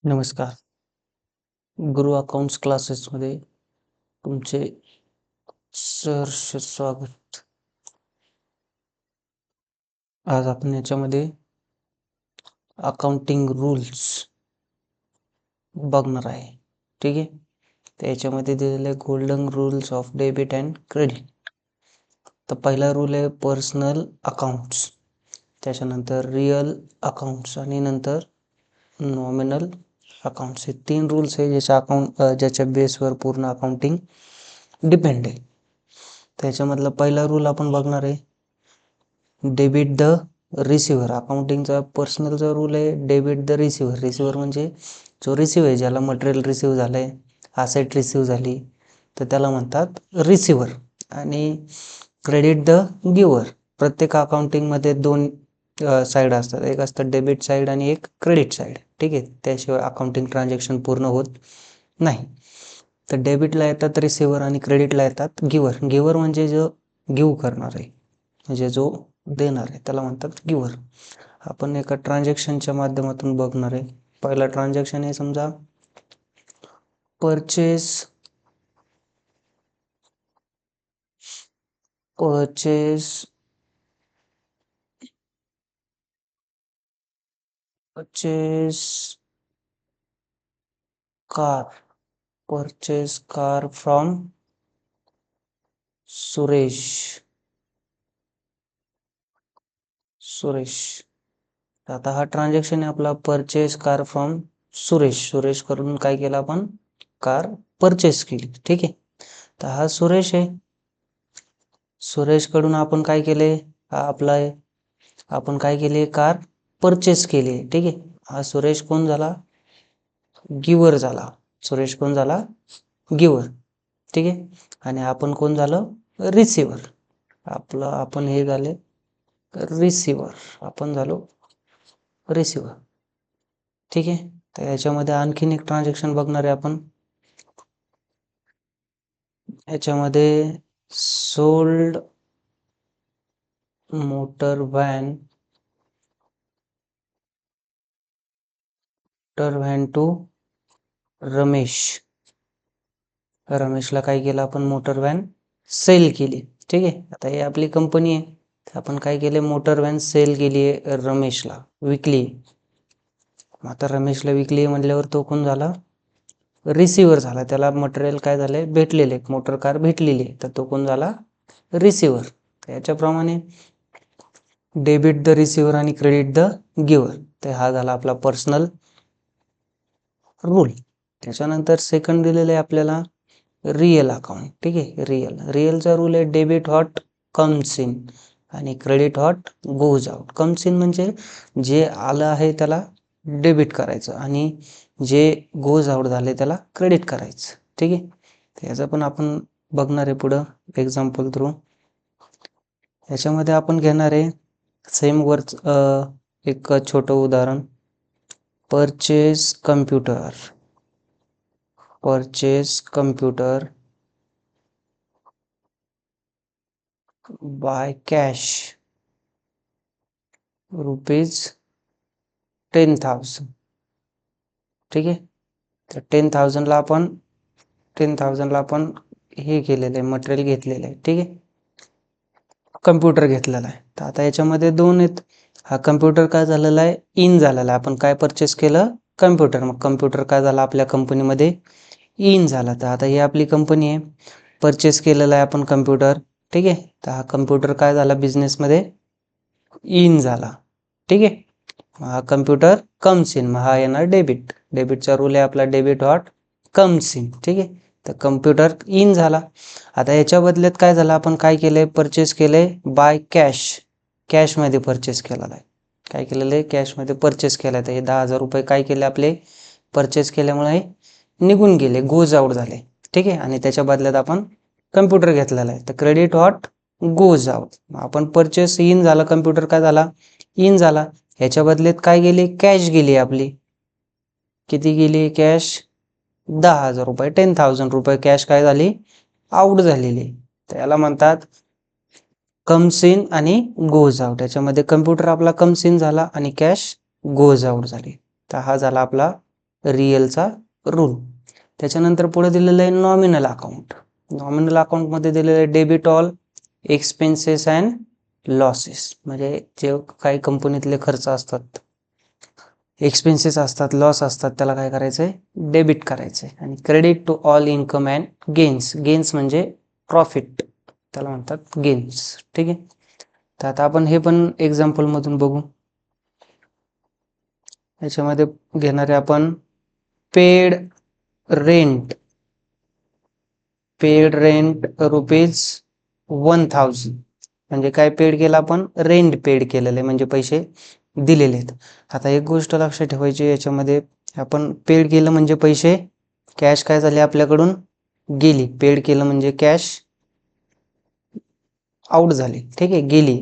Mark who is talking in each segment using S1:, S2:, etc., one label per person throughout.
S1: नमस्कार. गुरु अकाउंट्स क्लासेसमध्ये तुमचे सहर्ष स्वागत. आज आपण याच्यामध्ये अकाउंटिंग रूल्स बघणार आहे. ठीक आहे. तर याच्यामध्ये दिलेले golden rules of debit and credit. तर पहिला रूल आहे पर्सनल अकाउंट्स, त्याच्यानंतर रिअल अकाउंट्स आणि नंतर नॉमिनल अकाउंट्स. हे 3 रूल्स आहे ज्याच्या बेसवर पूर्ण अकाउंटिंग डिपेंड आहे. त्याच्यामधला पहिला रूल आपण बघणार आहे डेबिट द रिसिव्हर. अकाउंटिंगचा पर्सनलचा रूल आहे डेबिट द रिसिव्हर. रिसिव्हर म्हणजे जो रिसिव्ह आहे, ज्याला मटेरियल रिसिव्ह झालं आहे, असेट रिसिव्ह झाली, तर त्याला म्हणतात रिसिव्हर. आणि क्रेडिट द गिव्हर. प्रत्येक अकाउंटिंगमध्ये 2 साईड असतात, एक असतं डेबिट साईड आणि एक क्रेडिट साईड. ठीक आहे. त्याशिवाय अकाउंटिंग ट्रान्झॅक्शन पूर्ण होत नाही. तर डेबिटला येतात रिसिव्हर आणि क्रेडिटला येतात गिव्हर. गिव्हर म्हणजे जो गिव्ह करणार आहे, म्हणजे जो देणार आहे, त्याला म्हणतात गिव्हर. आपण एका ट्रान्झॅक्शनच्या माध्यमातून बघणार आहे. पहिला ट्रान्झॅक्शन आहे समजा purchase car. Purchase car from Suresh. आता हा ट्रान्झॅक्शन आहे आपला purchase car from Suresh. Suresh कडून काय केलं आपण? कार परचेस केली. ठीक आहे. तर हा सुरेश आहे. सुरेश कडून आपण काय केले? हा आपला आहे. आपण काय केले? कार परचेस केली. ठीक आहे. हा सुरेश कोण झाला? गिव्हर झाला. सुरेश कोण झाला? गिव्हर. ठीक आहे. आणि आपण कोण झालं? रिसिव्हर. आपण हे झाले रिसिव्हर. आपण झालो रिसिव्हर. ठीक आहे. तर याच्यामध्ये आणखीन एक ट्रान्झॅक्शन बघणार आहे आपण. याच्यामध्ये sold motor van to Ramesh. रमेशला काय केलं आपण? मोटर व्हॅन सेल केली. ठीक आहे. आता ही आपली कंपनी आहे, तर आपण काय केले? मोटर व्हॅन सेल केली आहे रमेशला, विकली. आता रमेशला विकली म्हटल्यावर तो कोण झाला? रिसिव्हर झाला. त्याला मटेरियल काय झालंय? भेटलेले, मोटर कार भेटलेली, तर तो कोण झाला? रिसिव्हर. याच्याप्रमाणे डेबिट द रिसिव्हर आणि क्रेडिट द गिव्हर. तर हा झाला आपला पर्सनल रूल. त्याच्यानंतर सेकंड दिलेलं आहे आपल्याला रिअल अकाउंट. ठीक आहे. रिअलचा रूल आहे डेबिट व्हॉट कम्स इन आणि credit what goes out. Comes in म्हणजे जे आलं आहे त्याला डेबिट करायचं आणि जे गोज आउट झाले त्याला क्रेडिट करायचं. ठीक आहे. तर याचं पण आपण बघणार आहे पुढं एक्झाम्पल थ्रू. याच्यामध्ये आपण घेणार आहे सेम वर्च एक छोटं उदाहरण. Purchase computer by cash ₹10,000. ठीक आहे. तर 10,000ला आपण हे केलेलं आहे, मटेरियल घेतलेलं आहे. ठीक आहे. कम्प्युटर घेतलेला आहे. तर आता याच्यामध्ये 2 आहेत. हा कम्प्युटर काय झालेला आहे? इन झालेला आहे. आपण काय परचेस केलं? कम्प्युटर. मग कम्प्युटर काय झाला? आपल्या कंपनीमध्ये इन झाला. तर आता ही आपली कंपनी आहे, परचेस केलेला आहे आपण कम्प्युटर. ठीक आहे. तर हा कम्प्युटर काय झाला? बिझनेसमध्ये इन झाला. ठीक आहे. हा कम्प्युटर कम्स इन, मग हा येणार डेबिट. डेबिटचा रूल आहे आपला डेबिट व्हॉट कम्स इन. ठीक आहे. तर कम्प्युटर इन झाला. आता याच्या बदल्यात काय झालं? आपण काय केलंय? परचेस केलंय बाय कॅश. कॅशमध्ये परचेस केलेला आहे. काय केलेलं आहे? कॅशमध्ये परचेस केला आहे. तर हे 10,000 रुपये काय केले आपले? परचेस केल्यामुळे निघून गेले, गोज आउट झाले. ठीक आहे. आणि त्याच्या बदल्यात आपण कम्प्युटर घेतलेला आहे. तर क्रेडिट व्हॉट गोज आउट. आपण परचेस इन झाला, कम्प्युटर काय झाला? इन झाला. ह्याच्या बदल्यात काय गेली? कॅश गेली आपली. किती गेली कॅश? 10,000 रुपये. 10,000 रुपये कॅश काय झाली? आउट झालेली. तर याला म्हणतात कम्स इन आणि गोज आउट. याच्यामध्ये कम्प्युटर आपला कम्स इन झाला आणि कॅश गोज आउट झाली. तर हा झाला आपला रिअलचा रूल. त्याच्यानंतर पुढे दिलेलं आहे नॉमिनल अकाउंट. नॉमिनल अकाउंटमध्ये दिलेलं आहे debit all expenses and losses, म्हणजे जे काही कंपनीतले खर्च असतात, एक्सपेन्सेस असतात, लॉस असतात, त्याला काय करायचंय, डेबिट करायचंय. आणि credit to all income and gains. Gains म्हणजे प्रॉफिट, त्याला म्हणतात गेन्स. ठीक आहे. तर आता आपण हे पण एक्झाम्पल मधून बघू. याच्यामध्ये घेणारे आपण पेड रेंट रुपीज 1000. म्हणजे काय पेड केलं आपण, रेंट पेड केलेलं आहे, म्हणजे पैसे दिलेले आहेत. आता एक गोष्ट लक्षात ठेवायची, याच्यामध्ये आपण पेड केलं म्हणजे पैसे, कॅश काय झाले आपल्याकडून गेली. पेड केलं म्हणजे कॅश आउट झाली. ठीक आहे, गेली.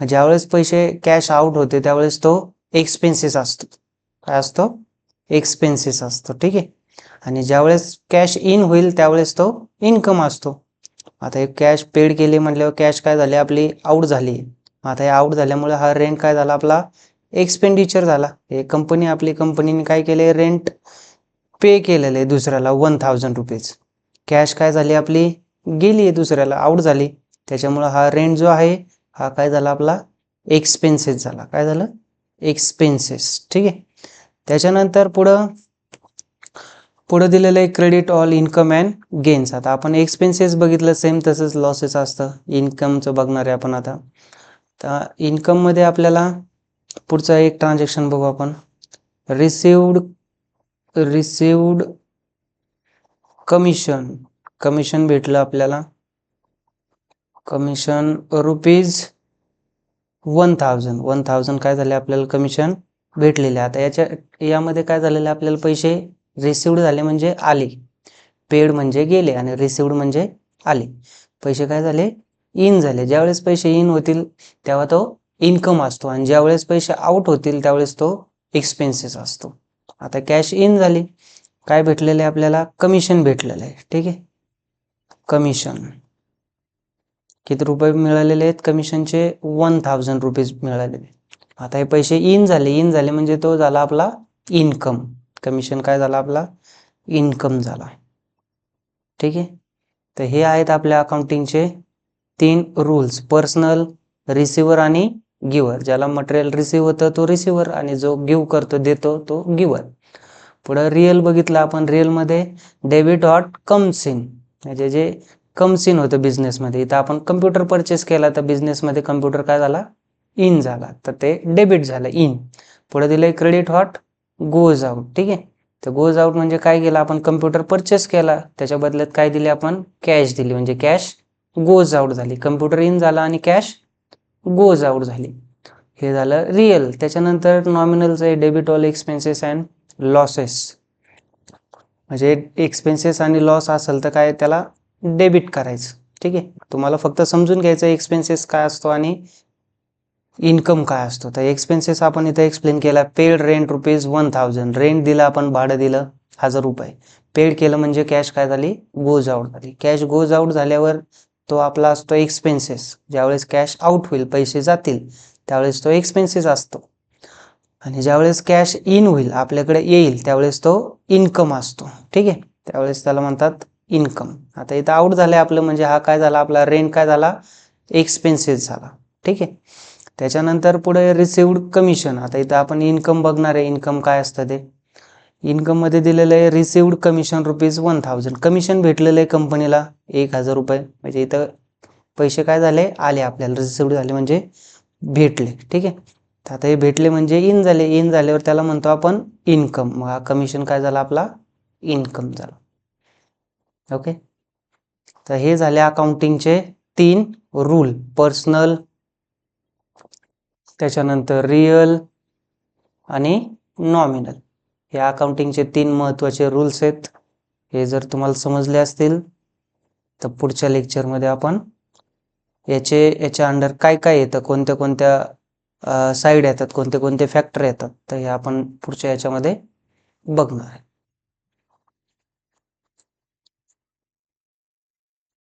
S1: ज्यावेळेस पैसे कॅश आउट होते त्यावेळेस तो एक्सपेन्सेस असतो. काय असतो, एक्सपेन्सेस असतो. ठीक आहे. आणि ज्यावेळेस कॅश इन होईल त्यावेळेस तो इन्कम असतो. आता हे कॅश पेड केली म्हटल्यावर कॅश काय झाली आपली आउट झाली. आता हे आउट झाल्यामुळे हा रेंट काय झाला आपला एक्सपेंडिचर झाला. हे आपली कंपनीने काय केले, रेंट पे केलेलं आहे दुसऱ्याला 1000 रुपीज. कॅश काय झाली आपली गेली आहे दुसऱ्याला, आउट झाली. त्याच्यामुळे हा रेंट जो आहे हा काय झाला आपला एक्सपेन्सेस झाला. काय झालं, एक्सपेन्सेस. ठीक आहे. त्याच्यानंतर पुढं दिलेलं आहे credit all income and gains. आता आपण एक्सपेन्सेस बघितलं, सेम तसंच लॉसेस असतं. इन्कमचं बघणार आहे आपण आता. तर इन्कममध्ये आपल्याला पुढचा एक ट्रान्झॅक्शन बघू आपण. रिसिवड कमिशन भेटलं आपल्याला. कमिशन रुपीज 1000 काय झाले आपल्याला कमिशन भेटलेले. आता यामध्ये काय झालेले आपल्याला पैसे रिसिवड झाले म्हणजे आले. पेड म्हणजे गेले आणि रिसिवड म्हणजे आले. पैसे काय झाले, इन झाले. ज्यावेळेस पैसे इन होतील तेव्हा तो इन्कम असतो आणि ज्यावेळेस पैसे आउट होतील त्यावेळेस तो एक्सपेन्सेस असतो. आता कॅश इन झाली, काय भेटलेलं आहे आपल्याला, कमिशन भेटलेलं आहे. ठीक आहे. कमिशन किती रुपये मिळालेले आहेत कमिशनचे, 1000 रुपीज मिळालेले. आता हे पैसे इन झाले म्हणजे तो झाला आपला इन्कम. कमिशन काय झाला आपला इन्कम झाला. ठीक आहे. तर हे आहेत आपल्या अकाउंटिंगचे 3 रूल्स. पर्सनल, रिसिव्हर आणि गिव्हर. ज्याला मटेरियल रिसिव्ह होतं तो रिसिव्हर आणि जो गिव्ह करतो देतो तो गिव्हर. पुढे रिअल बघितलं आपण. रिअलमध्ये डेबिट ऑट कम्स इन, म्हणजे जे कम्स इन होतं बिझनेसमध्ये. इथं आपण कम्प्युटर परचेस केला तर बिझनेसमध्ये कम्प्युटर काय झाला, इन झाला, तर ते डेबिट झालं, इन. पुढे दिलंय क्रेडिट हॉट गोज आउट. ठीक आहे. तर गोज आउट म्हणजे काय केलं आपण, कम्प्युटर परचेस केला, त्याच्या बदल्यात काय दिले आपण, कॅश दिली, म्हणजे कॅश गोज आउट झाली. कम्प्युटर इन झाला आणि कॅश गोज आउट झाली. हे झालं रिअल. त्याच्यानंतर नॉमिनलचं आहे debit all expenses and losses. म्हणजे एक्सपेन्सेस आणि लॉस असेल तर काय त्याला डेबिट करायचं. ठीक आहे. तुम्हाला फक्त समजून घ्यायचं एक्सपेन्सेस काय असतो आणि इन्कम काय असतो. तर एक्सपेन्सेस आपण इथे एक्सप्लेन केला. Paid rent rupees 1000. रेंट दिलं आपण, भाडं दिलं 1000 रुपये. पेड केलं म्हणजे कॅश काय झाली, गोज आउट झाली. कॅश गोज आउट झाल्यावर तो आपला असतो एक्सपेन्सेस. ज्यावेळेस कॅश आउट होईल, पैसे जातील, त्यावेळेस तो एक्सपेन्सेस असतो. आणि ज्यावेळेस कॅश इन होईल, आपल्याकडे येईल, त्यावेळेस तो इन्कम असतो. ठीक आहे. त्यावेळेस त्याला म्हणतात इन्कम. आता इथं आउट झालंय आपलं म्हणजे हा काय झाला आपला रेंट काय झाला, एक्सपेन्सेस झाला. ठीक आहे. त्याच्यानंतर पुढे रिसिव्ड कमिशन. आता इथं आपण इन्कम बघणार आहे. इन्कम काय असतं ते, इन्कम मध्ये दिलेलं आहे रिसिव्ड कमिशन रुपीज 1000. कमिशन भेटलेलं आहे कंपनीला 1000 रुपये. म्हणजे इथं पैसे काय झाले, आले आपल्याला, रिसिव्ड झाले म्हणजे भेटले. ठीक आहे. तर आता हे भेटले म्हणजे इन झाले. इन झाल्यावर त्याला म्हणतो आपण इन्कम. मग हा कमिशन काय झाला आपला इन्कम झाला. ओके. तर हे झाले अकाउंटिंगचे 3 रूल. पर्सनल, त्याच्यानंतर रिअल आणि नॉमिनल. हे अकाउंटिंगचे 3 महत्त्वाचे रूल्स आहेत. हे जर तुम्हाला समजले असतील तर पुढच्या लेक्चरमध्ये आपण याच्या अंडर काय काय येतं, कोणत्या कोणत्या साईड येतात, कोणते कोणते फॅक्टर येतात, तर हे आपण पुढच्या याच्यामध्ये बघणार आहे.